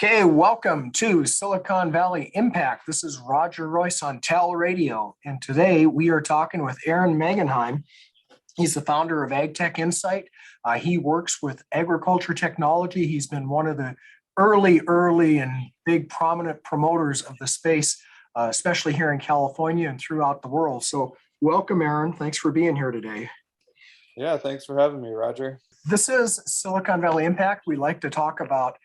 Okay, welcome to Silicon Valley Impact. This is Roger Royse on TALRadio, and today we are talking with Aaron Magenheim. He's the founder of AgTech Insight. He works with agriculture technology. He's been one of the early and big prominent promoters of the space, especially here in California and throughout the world. So welcome, Aaron. Thanks for being here today. Yeah, thanks for having me, Roger. This is Silicon Valley Impact. We like to talk about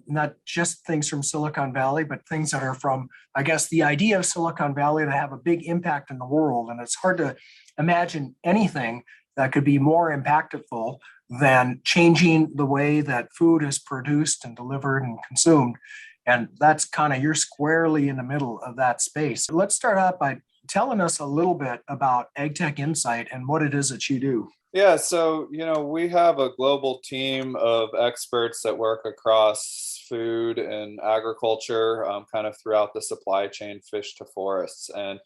not just things from Silicon Valley, but things that are from, I guess, the idea of Silicon Valley that have a big impact in the world. And it's hard to imagine anything that could be more impactful than changing the way that food is produced and delivered and consumed. And that's kind of, you're squarely in the middle of that space. Let's start out by telling us a little bit about AgTech Insight and what it is that you do. Yeah, so, we have a global team of experts that work across food and agriculture, kind of throughout the supply chain, fish to forests. And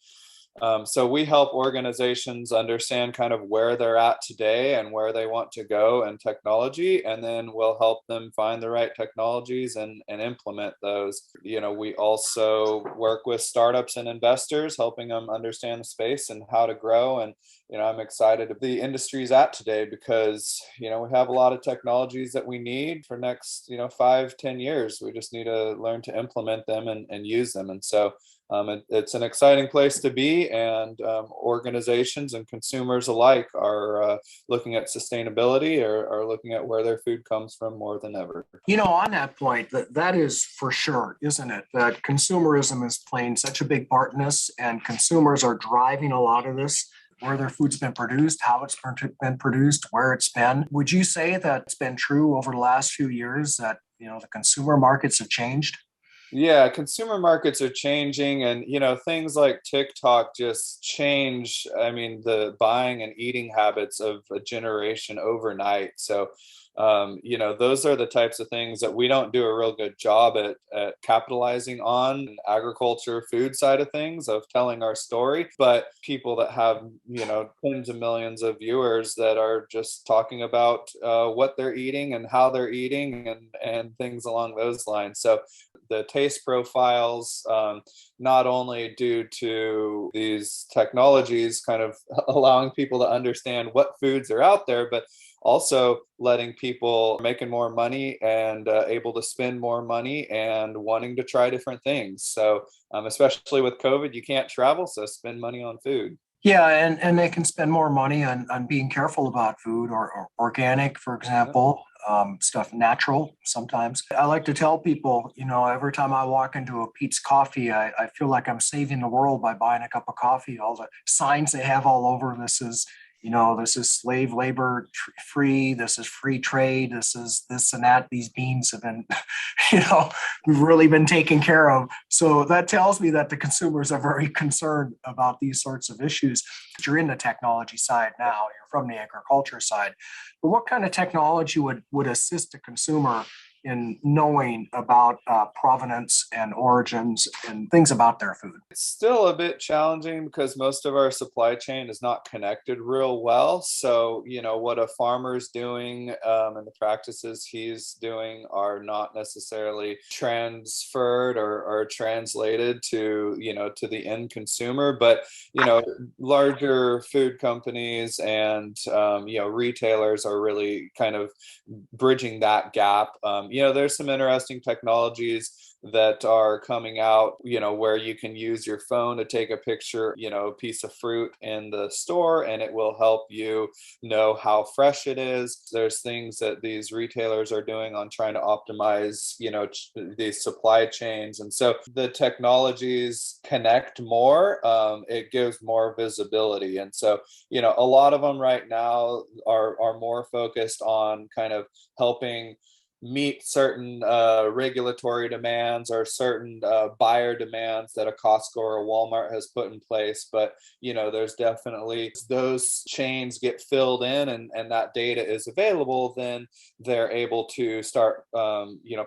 so we help organizations understand kind of where they're at today and where they want to go in technology, and then we'll help them find the right technologies and implement those. We also work with startups and investors, helping them understand the space and how to grow. And I'm excited to the industry's at today because we have a lot of technologies that we need for next 5-10 years. We just need to learn to implement them and use them. And so it's an exciting place to be, and organizations and consumers alike are looking at sustainability or are looking at where their food comes from more than ever. On that point, that is for sure, isn't it? That consumerism is playing such a big part in this, and consumers are driving a lot of this, where their food's been produced, how it's been produced, where it's been. Would you say that it's been true over the last few years that, the consumer markets have changed? Yeah, consumer markets are changing, and things like TikTok just change, the buying and eating habits of a generation overnight. So those are the types of things that we don't do a real good job at capitalizing on agriculture, food side of things, of telling our story. But people that have, tens of millions of viewers that are just talking about what they're eating and how they're eating and things along those lines. So the taste profiles, not only due to these technologies kind of allowing people to understand what foods are out there, but also letting people making more money and able to spend more money and wanting to try different things. So especially with COVID, you can't travel, so spend money on food. Yeah, and they can spend more money on being careful about food or organic, for example, stuff natural sometimes. I like to tell people, every time I walk into a Pete's Coffee, I feel like I'm saving the world by buying a cup of coffee. All the signs they have all over, this is slave labor free, this is free trade, this is this and that. These beans have been, really been taken care of. So that tells me that the consumers are very concerned about these sorts of issues. You're in the technology side now, you're from the agriculture side. But what kind of technology would assist a consumer in knowing about provenance and origins and things about their food? It's still a bit challenging because most of our supply chain is not connected real well. So, what a farmer's doing and the practices he's doing are not necessarily transferred or translated to, to the end consumer. But, larger food companies and, retailers are really kind of bridging that gap. There's some interesting technologies that are coming out, where you can use your phone to take a picture, a piece of fruit in the store, and it will help you know how fresh it is. There's things that these retailers are doing on trying to optimize, these supply chains. And so the technologies connect more, it gives more visibility. And so, a lot of them right now are more focused on kind of helping meet certain regulatory demands or certain buyer demands that a Costco or a Walmart has put in place. But, there's definitely those chains get filled in and that data is available, then they're able to start,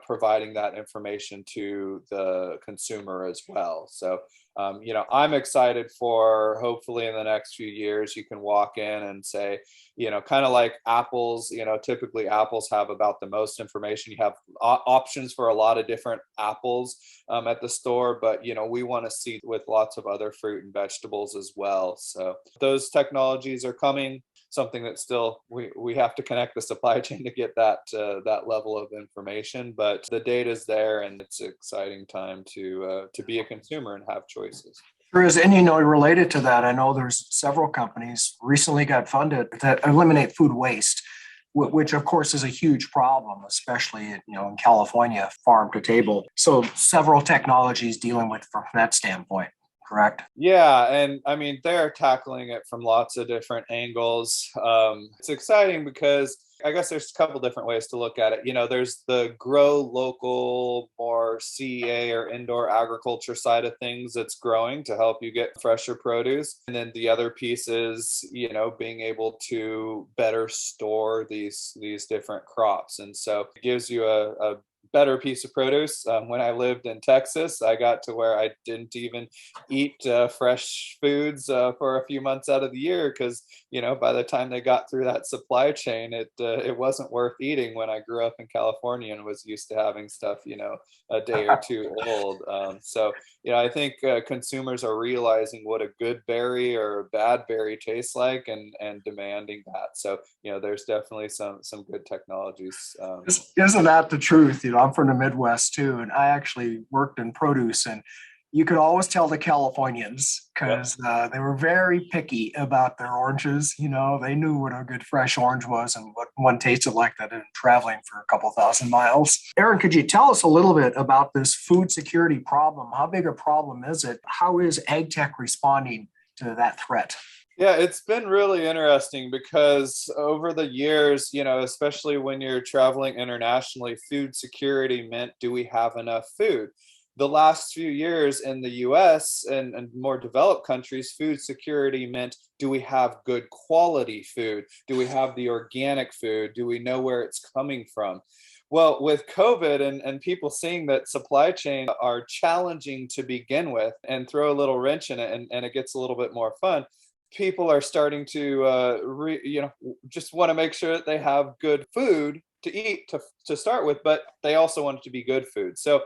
providing that information to the consumer as well. So I'm excited for, hopefully in the next few years, you can walk in and say, kind of like apples, typically apples have about the most information. You have options for a lot of different apples at the store, but we want to see with lots of other fruit and vegetables as well. So those technologies are coming. Something that still we have to connect the supply chain to get that level of information, but the data is there, and it's an exciting time to be a consumer and have choices. There is, and related to that, I know there's several companies recently got funded that eliminate food waste, which of course is a huge problem, especially in California, farm to table. So several technologies dealing with from that standpoint. Correct? Yeah, and I mean, they're tackling it from lots of different angles. It's exciting because I guess there's a couple different ways to look at it. There's the grow local, more CEA or indoor agriculture side of things that's growing to help you get fresher produce. And then the other piece is, being able to better store these different crops. And so it gives you a better piece of produce. When I lived in Texas, I got to where I didn't even eat fresh foods for a few months out of the year because, by the time they got through that supply chain, it wasn't worth eating when I grew up in California and was used to having stuff, a day or two old. So, I think consumers are realizing what a good berry or a bad berry tastes like and demanding that. So, there's definitely some good technologies. Isn't that the truth? I'm from the Midwest too, and I actually worked in produce, and you could always tell the Californians because they were very picky about their oranges. They knew what a good fresh orange was and what one tasted like that in traveling for a couple thousand miles. Aaron, could you tell us a little bit about this food security problem? How big a problem is it? How is AgTech responding to that threat? Yeah, it's been really interesting because over the years, especially when you're traveling internationally, food security meant, do we have enough food? The last few years in the US and more developed countries, food security meant, do we have good quality food? Do we have the organic food? Do we know where it's coming from? Well, with COVID and people seeing that supply chain are challenging to begin with and throw a little wrench in it and it gets a little bit more fun, people are starting to just want to make sure that they have good food to eat to start with, but they also want it to be good food. So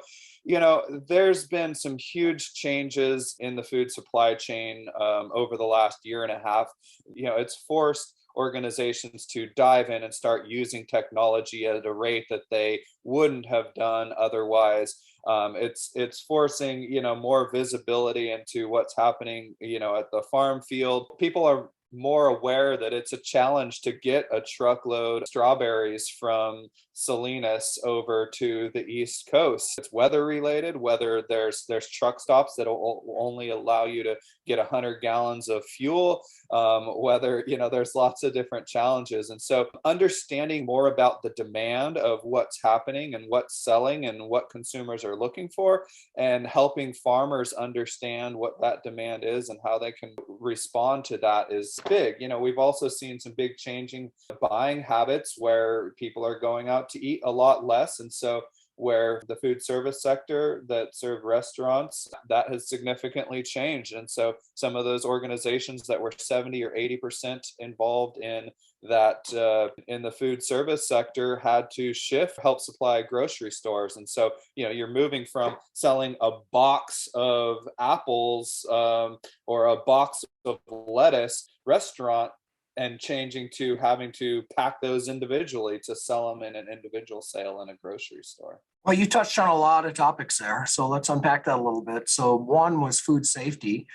there's been some huge changes in the food supply chain over the last year and a half. It's forced organizations to dive in and start using technology at a rate that they wouldn't have done otherwise. It's forcing more visibility into what's happening at the farm field. People are more aware that it's a challenge to get a truckload of strawberries from Salinas over to the East Coast. It's weather related, whether there's truck stops that will only allow you to get 100 gallons of fuel, whether, there's lots of different challenges. And so understanding more about the demand of what's happening and what's selling and what consumers are looking for, and helping farmers understand what that demand is and how they can respond to that is big. We've also seen some big changing buying habits where people are going out to eat a lot less. And so where the food service sector that serve restaurants, that has significantly changed. And so some of those organizations that were 70 or 80% involved in that in the food service sector had to shift, help supply grocery stores. And so, you're moving from selling a box of apples or a box of lettuce restaurant and changing to having to pack those individually to sell them in an individual sale in a grocery store. Well, you touched on a lot of topics there, so let's unpack that a little bit. So one was food safety,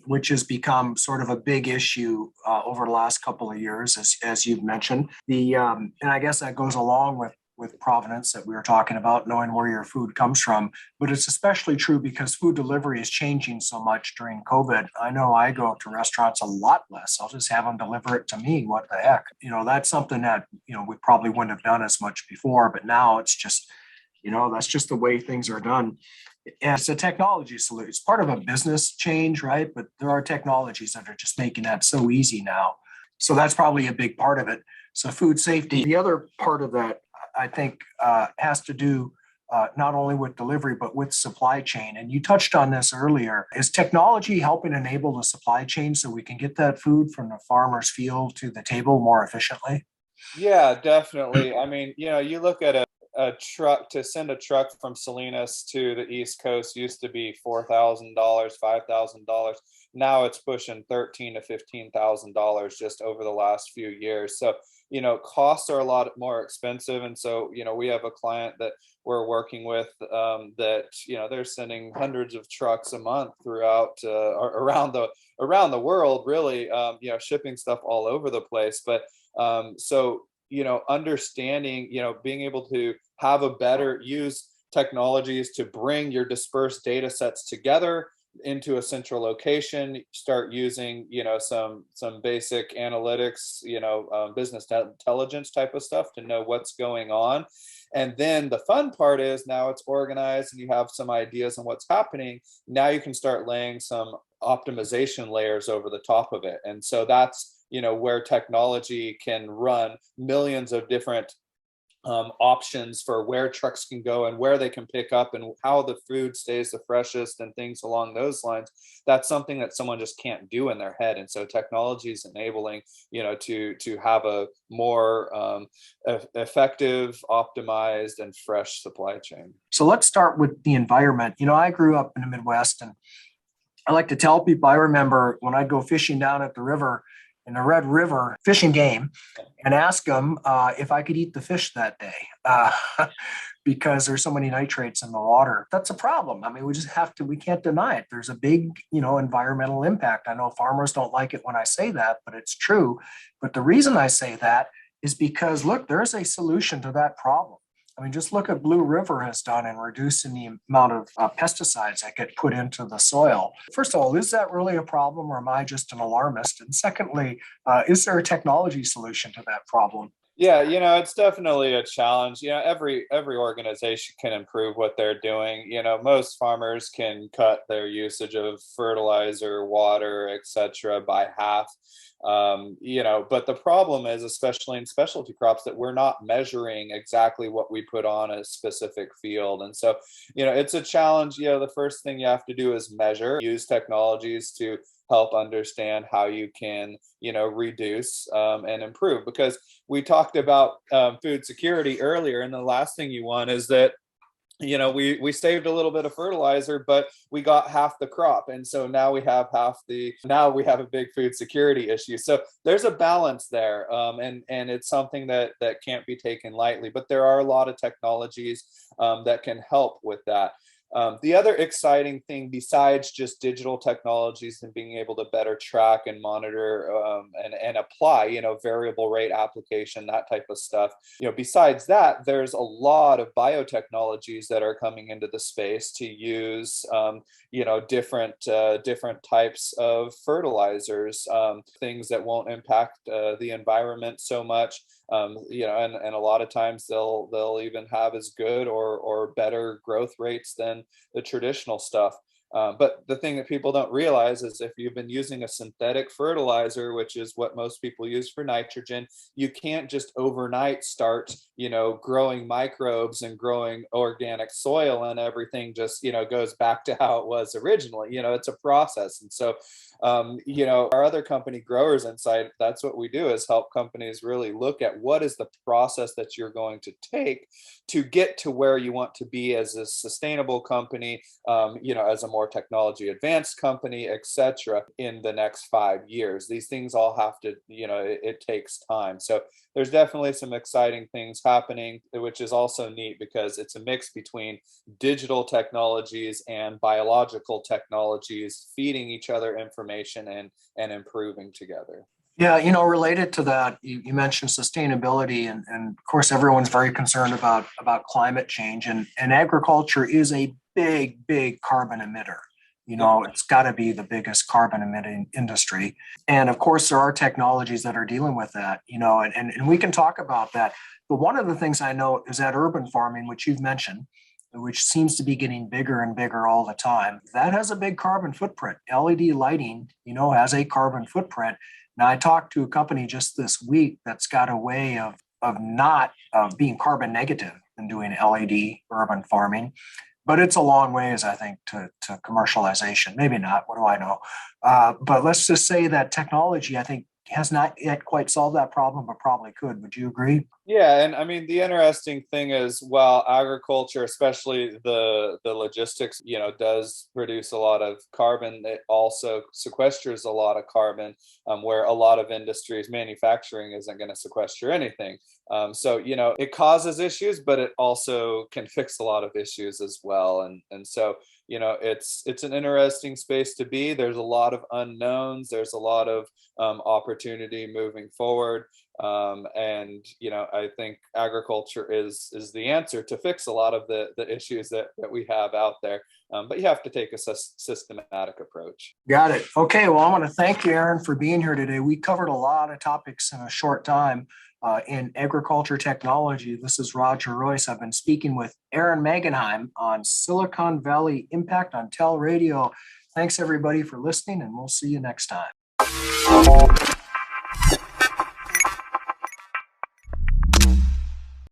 which has become sort of a big issue over the last couple of years, as you've mentioned. And I guess that goes along with provenance that we were talking about, knowing where your food comes from. But it's especially true because food delivery is changing so much during COVID. I know I go to restaurants a lot less. I'll just have them deliver it to me. What the heck? That's something that, we probably wouldn't have done as much before, but now it's just, that's just the way things are done. And it's a technology solution. It's part of a business change, right? But there are technologies that are just making that so easy now. So that's probably a big part of it. So food safety. The other part of that, I think, has to do not only with delivery, but with supply chain. And you touched on this earlier. Is technology helping enable the supply chain so we can get that food from the farmer's field to the table more efficiently? Yeah, definitely. I mean, you look at a truck to send a truck from Salinas to the East Coast used to be $4,000, $5,000. Now it's pushing $13,000 to $15,000 just over the last few years. So, costs are a lot more expensive. And so, we have a client that we're working with that, they're sending hundreds of trucks a month throughout or around the world, really, shipping stuff all over the place. But so, understanding, being able to have a better use technologies to bring your dispersed data sets together into a central location, start using, some basic analytics, business intelligence type of stuff to know what's going on. And then the fun part is now it's organized and you have some ideas on what's happening. Now you can start laying some optimization layers over the top of it. And so that's, where technology can run millions of different options for where trucks can go and where they can pick up and how the food stays the freshest and things along those lines. That's something that someone just can't do in their head. And so technology is enabling, to have a more effective, optimized, and fresh supply chain. So let's start with the environment. I grew up in the Midwest, and I like to tell people, I remember when I'd go fishing down at the river, in the Red River fishing game, and ask them if I could eat the fish that day because there's so many nitrates in the water. That's a problem. I mean, we can't deny it. There's a big, environmental impact. I know farmers don't like it when I say that, but it's true. But the reason I say that is because, look, there's a solution to that problem. I mean, just look at Blue River has done in reducing the amount of pesticides that get put into the soil. First of all, is that really a problem, or am I just an alarmist? And secondly, is there a technology solution to that problem? Yeah, it's definitely a challenge. Every organization can improve what they're doing. Most farmers can cut their usage of fertilizer, water, etc. by half. But the problem is, especially in specialty crops, that we're not measuring exactly what we put on a specific field. And so, it's a challenge. The first thing you have to do is measure, use technologies to help understand how you can, reduce and improve. Because we talked about food security earlier, and the last thing you want is that we saved a little bit of fertilizer, but we got half the crop. And so now we have a big food security issue. So there's a balance there. And it's something that can't be taken lightly, but there are a lot of technologies that can help with that. The other exciting thing, besides just digital technologies and being able to better track and monitor and apply, variable rate application, that type of stuff. Besides that, there's a lot of biotechnologies that are coming into the space to use, different types of fertilizers, things that won't impact the environment so much. And a lot of times they'll even have as good or better growth rates than the traditional stuff. But the thing that people don't realize is if you've been using a synthetic fertilizer, which is what most people use for nitrogen, you can't just overnight start, growing microbes and growing organic soil, and everything just, goes back to how it was originally. It's a process. And so, our other company, Growers Insight, that's what we do, is help companies really look at what is the process that you're going to take to get to where you want to be as a sustainable company, as a more technology advanced company, etc. in the next 5 years. These things all have to, it takes time. So there's definitely some exciting things happening, which is also neat because it's a mix between digital technologies and biological technologies feeding each other information and improving together. Yeah, related to that, you mentioned sustainability, and of course, everyone's very concerned about climate change, and agriculture is a big carbon emitter. It's got to be the biggest carbon emitting industry. And of course, there are technologies that are dealing with that, and we can talk about that. But one of the things I know is that urban farming, which you've mentioned, which seems to be getting bigger and bigger all the time, that has a big carbon footprint. LED lighting, has a carbon footprint. Now, I talked to a company just this week that's got a way of not being carbon negative. than doing LED urban farming. But it's a long ways, I think, to commercialization. Maybe not. What do I know? But let's just say that technology, I think, has not yet quite solved that problem, but probably could. Would you agree? Yeah, and I mean the interesting thing is, while agriculture, especially the logistics, does produce a lot of carbon, it also sequesters a lot of carbon, where a lot of industries, manufacturing isn't going to sequester anything. So it causes issues, but it also can fix a lot of issues as well. And so it's an interesting space to be. There's a lot of unknowns. There's a lot of opportunity moving forward. And I think agriculture is the answer to fix a lot of the issues that we have out there. But you have to take a systematic approach. Got it. Okay. Well, I want to thank you, Aaron, for being here today. We covered a lot of topics in a short time in agriculture technology. This is Roger Royse. I've been speaking with Aaron Magenheim on Silicon Valley Impact on TALRadio. Thanks, everybody, for listening, and we'll see you next time.